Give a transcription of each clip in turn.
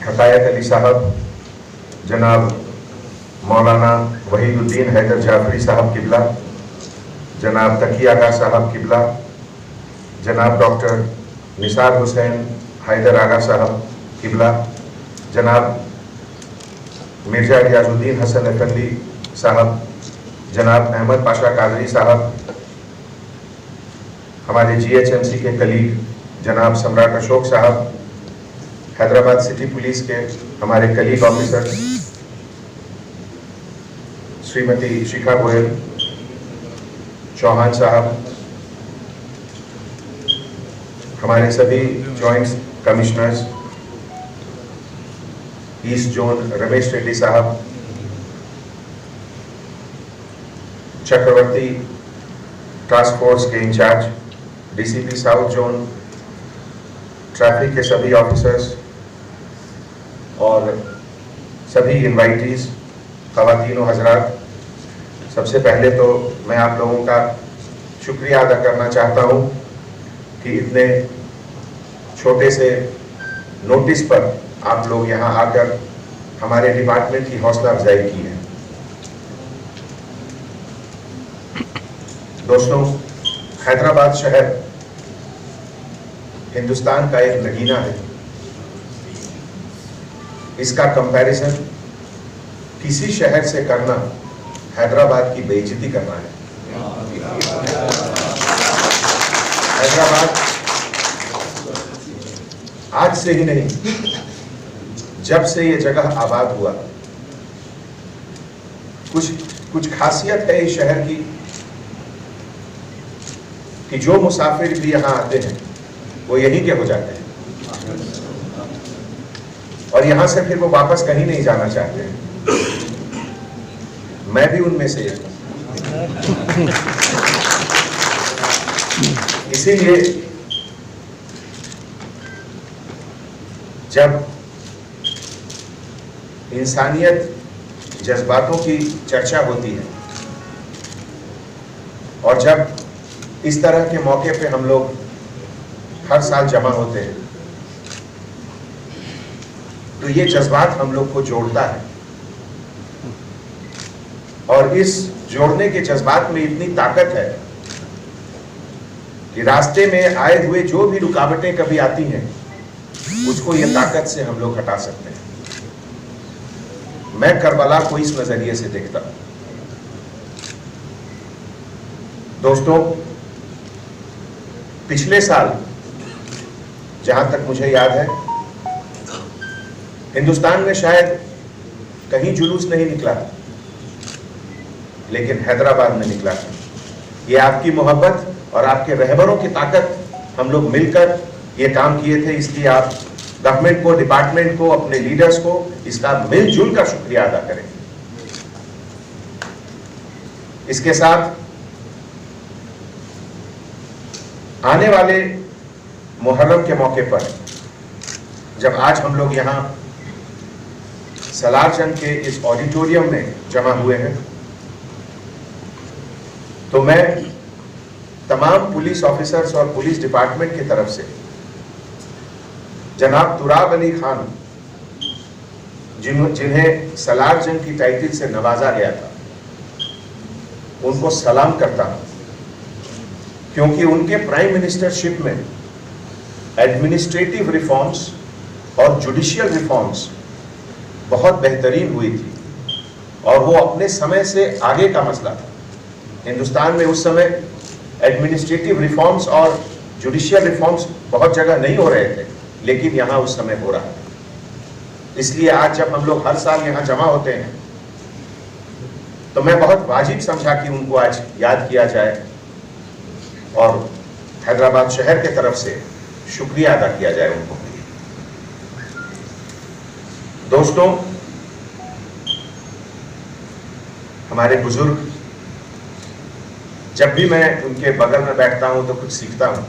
हकायत अली साहब, जनाब मौलाना वहीदुद्दीन हैदर जाफरी साहब किबला, जनाब तकी आगा साहब किबला, जनाब डॉक्टर निसार हुसैन हैदर आगा साहब किबला, जनाब मिर्जा रियाजुद्दीन हसन अफंदी साहब, जनाब अहमद पाशा कादरी साहब, हमारे GHMC के कलीग जनाब सम्राट अशोक साहब, हैदराबाद सिटी पुलिस के हमारे कलीग ऑफिसर श्रीमती शिखा गोयल चौहान साहब, हमारे सभी joint commissioners east zone Ramesh Reddy साहब, चक्रवर्ती टास्क फोर्स के incharge DCP south zone, traffic के सभी ऑफिसर्स और सभी इनवाइटीज, ख़वातीन और हजरात, सबसे पहले तो मैं आप लोगों का शुक्रिया अदा करना चाहता हूं कि इतने छोटे से नोटिस पर आप लोग यहां आकर हमारे डिपार्टमेंट की हौसला अफजाई की है। दोस्तों, हैदराबाद शहर हिंदुस्तान का एक नगीना है। इसका कंपैरिजन किसी शहर से करना हैदराबाद की बेइज्जती करना है। हैदराबाद आज से ही नहीं, जब से ये जगह आबाद हुआ, कुछ खासियत है इस शहर की कि जो मुसाफिर भी यहां आते हैं वो यहीं के हो जाते हैं और यहां से फिर वो वापस कहीं नहीं जाना चाहते हैं। मैं भी उनमें से एक हूं। इसीलिए जब इंसानियत जज्बातों की चर्चा होती है और जब इस तरह के मौके पे हम लोग हर साल जमा होते हैं तो ये जज्बात हम लोग को जोड़ता है और इस जोड़ने के जज्बात में इतनी ताकत है कि रास्ते में आए हुए जो भी रुकावटें कभी आती हैं उसको ये ताकत से हम लोग हटा सकते हैं। मैं करबला को इस नजरिए से देखता हूं। दोस्तों, पिछले साल जहां तक मुझे याद है हिंदुस्तान में शायद कहीं जुलूस नहीं निकला, लेकिन हैदराबाद में निकला। ये आपकी मोहब्बत और आपके रहबरों की ताकत, हम लोग मिलकर ये काम किए थे। इसलिए आप गवर्नमेंट को, डिपार्टमेंट को, अपने लीडर्स को इसका मिलजुल कर शुक्रिया अदा करें। इसके साथ आने वाले मुहर्रम के मौके पर जब आज हम लोग यहाँ सलारजंग के इस ऑडिटोरियम में जमा हुए हैं तो मैं तमाम पुलिस ऑफिसर्स और पुलिस डिपार्टमेंट की तरफ से जनाब तुराब अली खान, जिन्हें सलारजंग की टाइटल से नवाजा गया था, उनको सलाम करता हूं, क्योंकि उनके प्राइम मिनिस्टरशिप में एडमिनिस्ट्रेटिव रिफॉर्म्स और जुडिशियल रिफॉर्म्स बहुत बेहतरीन हुई थी और वो अपने समय से आगे का मसला था। हिंदुस्तान में उस समय एडमिनिस्ट्रेटिव रिफॉर्म्स और जुडिशियल रिफॉर्म्स बहुत जगह नहीं हो रहे थे, लेकिन यहाँ उस समय हो रहा है। इसलिए आज जब हम लोग हर साल यहाँ जमा होते हैं तो मैं बहुत वाजिब समझा कि उनको आज याद किया जाए और हैदराबाद शहर के तरफ से शुक्रिया अदा किया जाए उनको। दोस्तों, हमारे बुजुर्ग, जब भी मैं उनके बगल में बैठता हूं तो कुछ सीखता हूं।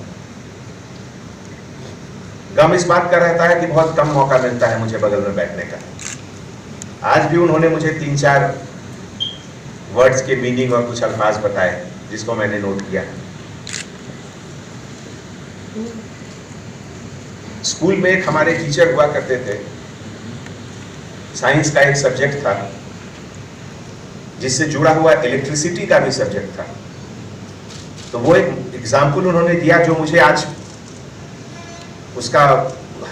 गम इस बात का रहता है कि बहुत कम मौका मिलता है मुझे बगल में बैठने का। आज भी उन्होंने मुझे 3-4 वर्ड्स के मीनिंग और कुछ अल्फाज बताए जिसको मैंने नोट किया। स्कूल में एक हमारे टीचर हुआ करते थे साइंस का एक सब्जेक्ट था, जिससे जुड़ा हुआ इलेक्ट्रिसिटी का भी सब्जेक्ट था। तो वो एक एग्जाम्पल उन्होंने दिया जो मुझे आज उसका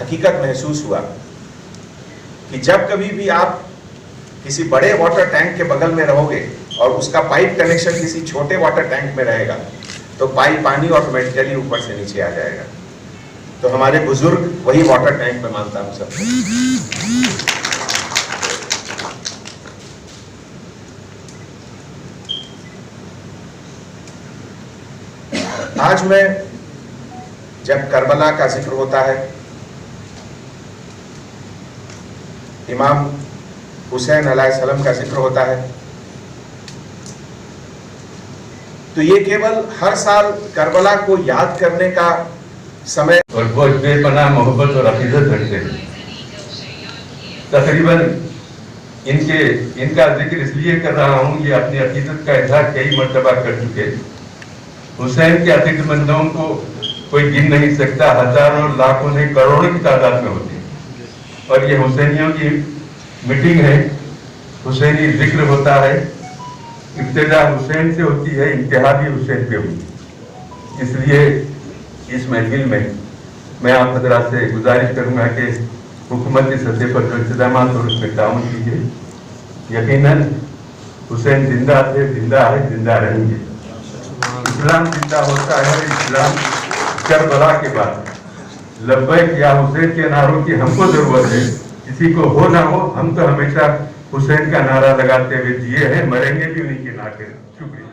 हकीकत महसूस हुआ कि जब कभी भी आप किसी बड़े वाटर टैंक के बगल में रहोगे और उसका पाइप कनेक्शन किसी छोटे वाटर टैंक में रहेगा तो पानी ऑटोमेटिकली ऊपर से नीचे आ जाएगा। तो हमारे बुजुर्ग वही वाटर टैंक में मानता हूं सबको। आज मैं जब करबला का जिक्र होता है, इमाम हुसैन अलैहिस्सलाम का जिक्र होता है, तो ये केवल हर साल करबला को याद करने का समय और बहुत बेपनाह मोहब्बत और अकीदत रखते हैं। तकरीबन इनका जिक्र इसलिए कर रहा हूँ, ये अपनी अकीदत का इजहार कई मर्तबा कर चुके। हुसैन के अकीदतमंदों को कोई गिन नहीं सकता, हजारों लाखों नहीं करोड़ों की तादाद में होती है। और ये हुसैनियों की मीटिंग है, हुसैनी जिक्र होता है, इब्तिदा हुसैन से होती है, इंतहा भी हुसैन पे हुई। इसलिए इस महफिल में मैं आप हजरात से गुजारिश करूंगा कि हुकूमती सतह पर जो इंतजाम और उसमें ताउन कीजिए। यकीनन हुसैन जिंदा थे, जिंदा है, जिंदा रहेंगे। इस्लाम जिंदा होता है, इस्लाम करबला के बाद लब्बैक या हुसैन के नारों की हमको जरूरत है, किसी को हो ना हो। हम तो हमेशा हुसैन का नारा लगाते हुए जिए हैं, मरेंगे भी उन्हीं के नारे। शुक्रिया।